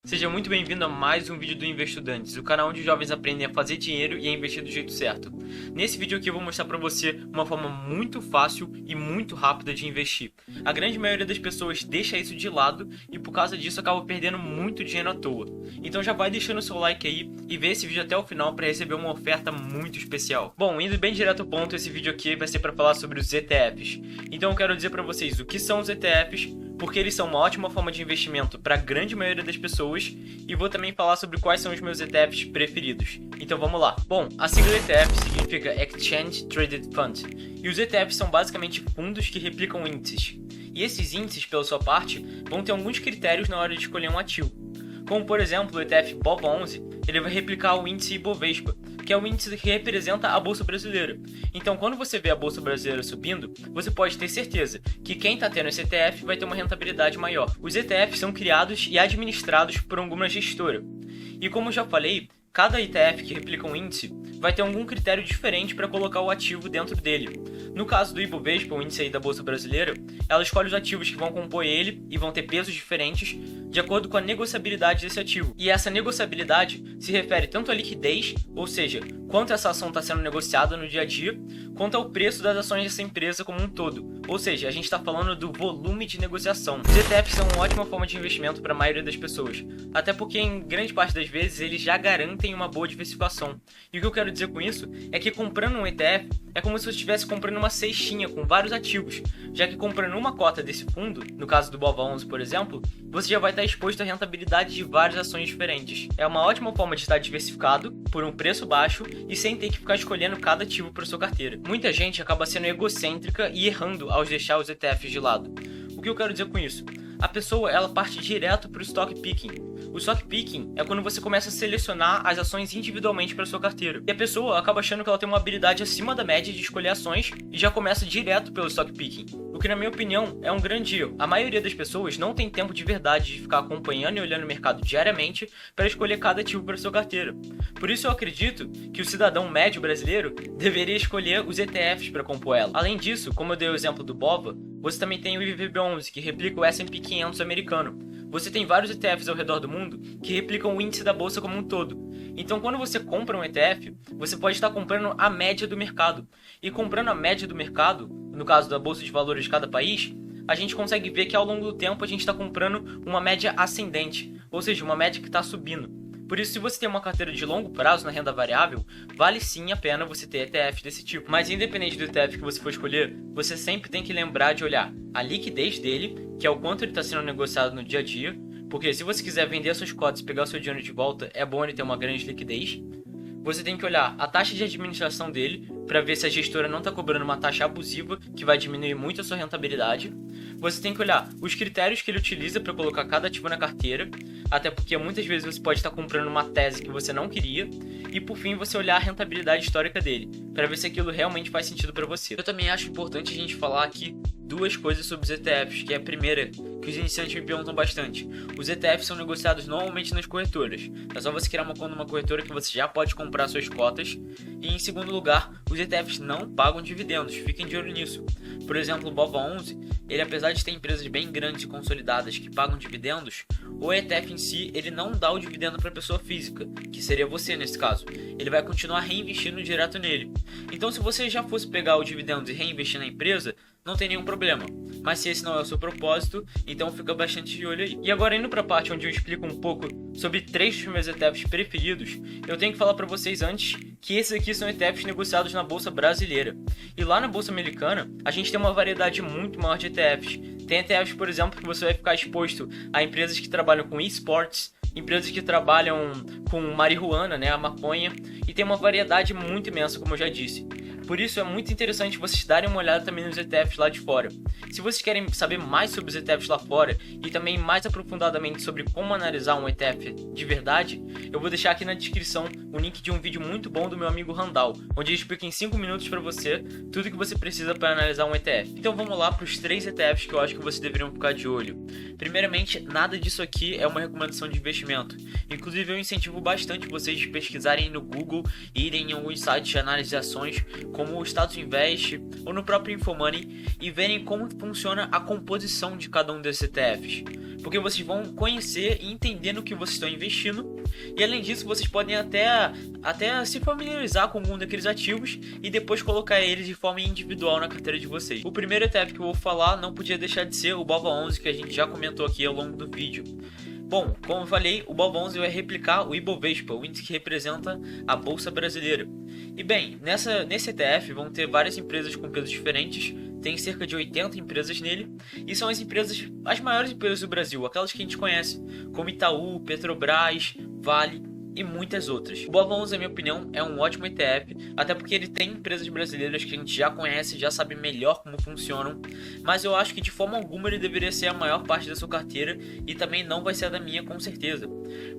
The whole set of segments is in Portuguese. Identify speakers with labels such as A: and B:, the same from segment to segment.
A: Seja muito bem-vindo a mais um vídeo do Investudantes, o canal onde os jovens aprendem a fazer dinheiro e a investir do jeito certo. Nesse vídeo aqui eu vou mostrar para você uma forma muito fácil e muito rápida de investir. A grande maioria das pessoas deixa isso de lado e por causa disso acaba perdendo muito dinheiro à toa. Então já vai deixando o seu like aí e vê esse vídeo até o final para receber uma oferta muito especial. Bom, indo bem direto ao ponto, esse vídeo aqui vai ser para falar sobre os ETFs. Então eu quero dizer para vocês o que são os ETFs, porque eles são uma ótima forma de investimento para a grande maioria das pessoas, e vou também falar sobre quais são os meus ETFs preferidos. Então vamos lá. Bom, a sigla ETF significa Exchange Traded Fund, e os ETFs são basicamente fundos que replicam índices. E esses índices, pela sua parte, vão ter alguns critérios na hora de escolher um ativo. Como por exemplo o ETF BOV11, ele vai replicar o índice Ibovespa, que é o índice que representa a Bolsa Brasileira. Então quando você vê a Bolsa Brasileira subindo, você pode ter certeza que quem está tendo esse ETF vai ter uma rentabilidade maior. Os ETFs são criados e administrados por alguma gestora. E como já falei, cada ETF que replica um índice vai ter algum critério diferente para colocar o ativo dentro dele. No caso do Ibovespa, o índice aí da Bolsa Brasileira, ela escolhe os ativos que vão compor ele e vão ter pesos diferentes de acordo com a negociabilidade desse ativo. E essa negociabilidade se refere tanto à liquidez, ou seja, quanto essa ação está sendo negociada no dia a dia, quanto ao preço das ações dessa empresa como um todo. Ou seja, a gente está falando do volume de negociação. Os ETFs são uma ótima forma de investimento para a maioria das pessoas, até porque em grande parte das vezes eles já garantem uma boa diversificação. E o que eu quero dizer com isso é que comprando um ETF é como se você estivesse comprando uma cestinha com vários ativos, já que comprando uma cota desse fundo, no caso do BOV11 por exemplo, você já vai estar exposto à rentabilidade de várias ações diferentes. É uma ótima forma de estar diversificado, por um preço baixo e sem ter que ficar escolhendo cada ativo para sua carteira. Muita gente acaba sendo egocêntrica e errando ao deixar os ETFs de lado. O que eu quero dizer com isso? A pessoa ela parte direto para o stock picking. O stock picking é quando você começa a selecionar as ações individualmente para sua carteira. E a pessoa acaba achando que ela tem uma habilidade acima da média de escolher ações e já começa direto pelo stock picking. O que na minha opinião é um grande erro. A maioria das pessoas não tem tempo de verdade de ficar acompanhando e olhando o mercado diariamente para escolher cada ativo para sua carteira. Por isso eu acredito que o cidadão médio brasileiro deveria escolher os ETFs para compor ela. Além disso, como eu dei o exemplo do BOVA, você também tem o IVVB11, que replica o S&P 500 americano. Você tem vários ETFs ao redor do mundo que replicam o índice da bolsa como um todo. Então quando você compra um ETF, você pode estar comprando a média do mercado. E comprando a média do mercado, no caso da bolsa de valores de cada país, a gente consegue ver que ao longo do tempo a gente está comprando uma média ascendente, ou seja, uma média que está subindo. Por isso, se você tem uma carteira de longo prazo na renda variável, vale sim a pena você ter ETF desse tipo. Mas independente do ETF que você for escolher, você sempre tem que lembrar de olhar a liquidez dele, que é o quanto ele está sendo negociado no dia a dia, porque se você quiser vender suas cotas e pegar o seu dinheiro de volta, é bom ele ter uma grande liquidez. Você tem que olhar a taxa de administração dele, para ver se a gestora não está cobrando uma taxa abusiva, que vai diminuir muito a sua rentabilidade. Você tem que olhar os critérios que ele utiliza para colocar cada ativo na carteira, até porque muitas vezes você pode estar comprando uma tese que você não queria. E por fim, você olhar a rentabilidade histórica dele, para ver se aquilo realmente faz sentido para você. Eu também acho importante a gente falar aqui duas coisas sobre os ETFs, que é a primeira, que os iniciantes me perguntam bastante. Os ETFs são negociados normalmente nas corretoras. É só você criar uma conta numa corretora que você já pode comprar suas cotas. E em segundo lugar, os ETFs não pagam dividendos, fiquem de olho nisso. Por exemplo, o BOVA11, ele apesar de ter empresas bem grandes e consolidadas que pagam dividendos, o ETF em si, ele não dá o dividendo para a pessoa física, que seria você nesse caso. Ele vai continuar reinvestindo direto nele. Então se você já fosse pegar o dividendo e reinvestir na empresa, não tem nenhum problema. Mas se esse não é o seu propósito, então fica bastante de olho aí. E agora indo para a parte onde eu explico um pouco sobre 3 dos meus ETFs preferidos, eu tenho que falar para vocês antes que esses aqui são ETFs negociados na Bolsa Brasileira. E lá na Bolsa Americana, a gente tem uma variedade muito maior de ETFs. Tem ETFs, por exemplo, que você vai ficar exposto a empresas que trabalham com esportes, empresas que trabalham com marihuana, né, a maconha, e tem uma variedade muito imensa, como eu já disse. Por isso é muito interessante vocês darem uma olhada também nos ETFs lá de fora. Se vocês querem saber mais sobre os ETFs lá fora e também mais aprofundadamente sobre como analisar um ETF de verdade, eu vou deixar aqui na descrição o link de um vídeo muito bom do meu amigo Randall, onde ele explica em 5 minutos para você tudo que você precisa para analisar um ETF. Então vamos lá para os 3 ETFs que eu acho que vocês deveriam ficar de olho. Primeiramente, nada disso aqui é uma recomendação de investimento. Inclusive eu incentivo bastante vocês a pesquisarem no Google e irem em alguns sites de análise de ações como o Status Invest ou no próprio Infomoney, e verem como funciona a composição de cada um desses ETFs. Porque vocês vão conhecer e entender no que vocês estão investindo, e além disso vocês podem até se familiarizar com algum daqueles ativos e depois colocar eles de forma individual na carteira de vocês. O primeiro ETF que eu vou falar não podia deixar de ser o BOVA11, que a gente já comentou aqui ao longo do vídeo. Bom, como eu falei, o BOVA11 vai replicar o Ibovespa, o índice que representa a Bolsa Brasileira. E bem, nesse ETF vão ter várias empresas com pesos diferentes, tem cerca de 80 empresas nele, e são as maiores empresas do Brasil, aquelas que a gente conhece, como Itaú, Petrobras, Vale e muitas outras. O BOVA11, na minha opinião, é um ótimo ETF, até porque ele tem empresas brasileiras que a gente já conhece, já sabe melhor como funcionam, mas eu acho que de forma alguma ele deveria ser a maior parte da sua carteira, e também não vai ser a da minha, com certeza,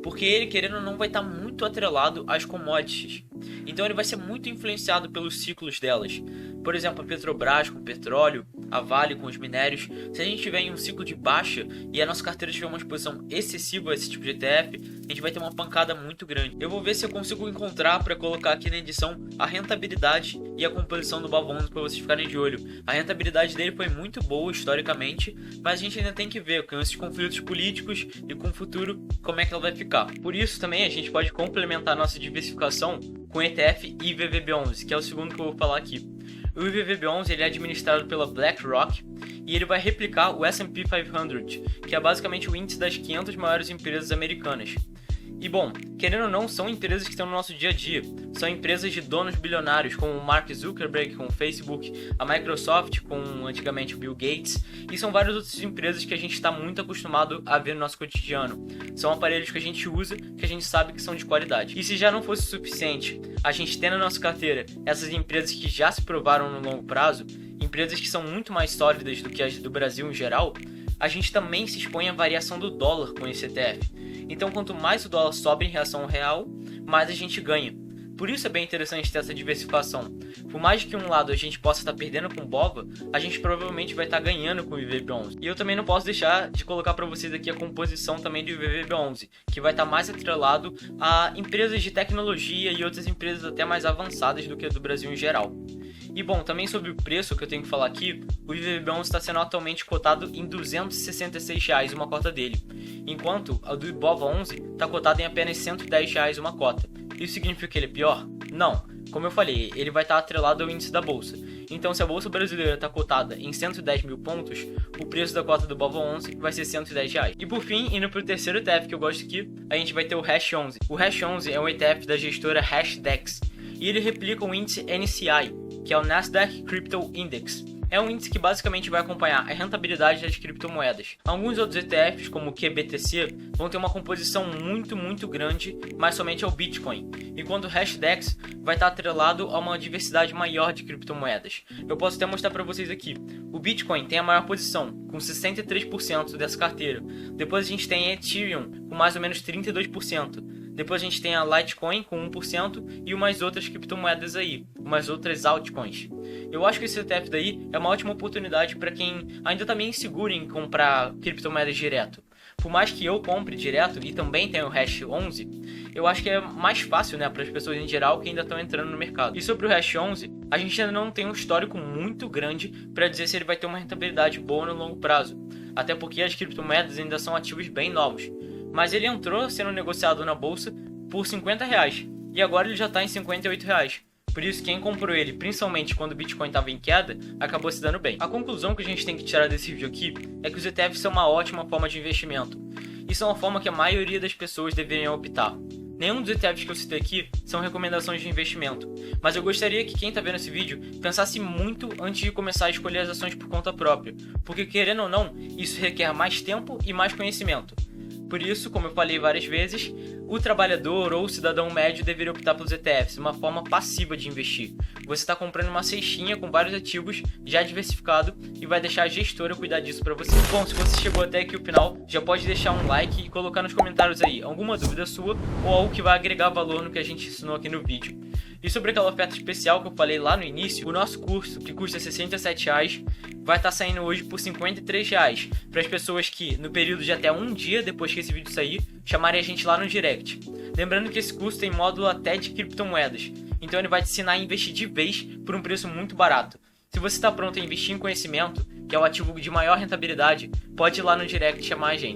A: porque ele, querendo ou não, vai estar muito atrelado às commodities, então ele vai ser muito influenciado pelos ciclos delas. Por exemplo, a Petrobras com o petróleo, a Vale com os minérios. Se a gente tiver em um ciclo de baixa e a nossa carteira tiver uma exposição excessiva a esse tipo de ETF, a gente vai ter uma pancada muito grande. Eu vou ver se eu consigo encontrar para colocar aqui na edição a rentabilidade e a composição do BOVA11 para vocês ficarem de olho. A rentabilidade dele foi muito boa historicamente, mas a gente ainda tem que ver com esses conflitos políticos e com o futuro como é que ela vai ficar. Por isso também a gente pode complementar a nossa diversificação com o ETF IVVB11, que é o segundo que eu vou falar aqui. O IVVB11 ele é administrado pela BlackRock e ele vai replicar o S&P 500, que é basicamente o índice das 500 maiores empresas americanas. E bom, querendo ou não, são empresas que estão no nosso dia a dia. São empresas de donos bilionários, como o Mark Zuckerberg com o Facebook, a Microsoft com antigamente o Bill Gates, e são várias outras empresas que a gente está muito acostumado a ver no nosso cotidiano. São aparelhos que a gente usa, que a gente sabe que são de qualidade. E se já não fosse suficiente a gente ter na nossa carteira essas empresas que já se provaram no longo prazo, empresas que são muito mais sólidas do que as do Brasil em geral, a gente também se expõe à variação do dólar com esse ETF. Então, quanto mais o dólar sobe em relação ao real, mais a gente ganha. Por isso é bem interessante ter essa diversificação. Por mais que um lado a gente possa estar perdendo com o BOVA, a gente provavelmente vai estar ganhando com o IVVB11. E eu também não posso deixar de colocar para vocês aqui a composição também do IVVB11, que vai estar mais atrelado a empresas de tecnologia e outras empresas até mais avançadas do que a do Brasil em geral. E bom, também sobre o preço que eu tenho que falar aqui, o IVVB11 está sendo atualmente cotado em R$ 266 uma cota dele, enquanto a do BOVA11 está cotado em apenas R$ 110 uma cota. Isso significa que ele é pior? Não. Como eu falei, ele vai estar atrelado ao índice da bolsa. Então, se a bolsa brasileira está cotada em 110 mil pontos, o preço da cota do BOVA11 vai ser R$ 110. E por fim, indo para o terceiro ETF que eu gosto aqui, a gente vai ter o Hash11. O Hash11 é um ETF da gestora Hashdex e ele replica o índice NCI, que é o Nasdaq Crypto Index. É um índice que basicamente vai acompanhar a rentabilidade das criptomoedas. Alguns outros ETFs, como o QBTC, vão ter uma composição muito grande, mas somente ao Bitcoin, enquanto o Hashdex vai estar atrelado a uma diversidade maior de criptomoedas. Eu posso até mostrar para vocês aqui. O Bitcoin tem a maior posição, com 63% dessa carteira. Depois a gente tem a Ethereum, com mais ou menos 32%. Depois a gente tem a Litecoin com 1% e umas outras criptomoedas aí, umas outras altcoins. Eu acho que esse ETF daí é uma ótima oportunidade para quem ainda está meio inseguro em comprar criptomoedas direto. Por mais que eu compre direto e também tenha o Hash11, eu acho que é mais fácil, né, para as pessoas em geral que ainda estão entrando no mercado. E sobre o Hash11, a gente ainda não tem um histórico muito grande para dizer se ele vai ter uma rentabilidade boa no longo prazo, até porque as criptomoedas ainda são ativos bem novos. Mas ele entrou sendo negociado na bolsa por R$ 50 e agora ele já está em R$ 58. Por isso, quem comprou ele, principalmente quando o Bitcoin estava em queda, acabou se dando bem. A conclusão que a gente tem que tirar desse vídeo aqui é que os ETFs são uma ótima forma de investimento. Isso é uma forma que a maioria das pessoas deveriam optar. Nenhum dos ETFs que eu citei aqui são recomendações de investimento, mas eu gostaria que quem está vendo esse vídeo pensasse muito antes de começar a escolher as ações por conta própria, porque querendo ou não, isso requer mais tempo e mais conhecimento. Por isso, como eu falei várias vezes, o trabalhador ou o cidadão médio deveria optar pelos ETFs, uma forma passiva de investir. Você está comprando uma cestinha com vários ativos já diversificado e vai deixar a gestora cuidar disso para você. Bom, se você chegou até aqui o final, já pode deixar um like e colocar nos comentários aí alguma dúvida sua ou algo que vai agregar valor no que a gente ensinou aqui no vídeo. E sobre aquela oferta especial que eu falei lá no início, o nosso curso, que custa R$ 67, vai estar saindo hoje por R$ 53 para as pessoas que, no período de até um dia depois que esse vídeo sair, chamarem a gente lá no direct. Lembrando que esse curso tem módulo até de criptomoedas. Então ele vai te ensinar a investir de vez por um preço muito barato. Se você está pronto a investir em conhecimento, que é o ativo de maior rentabilidade, pode ir lá no direct chamar a gente.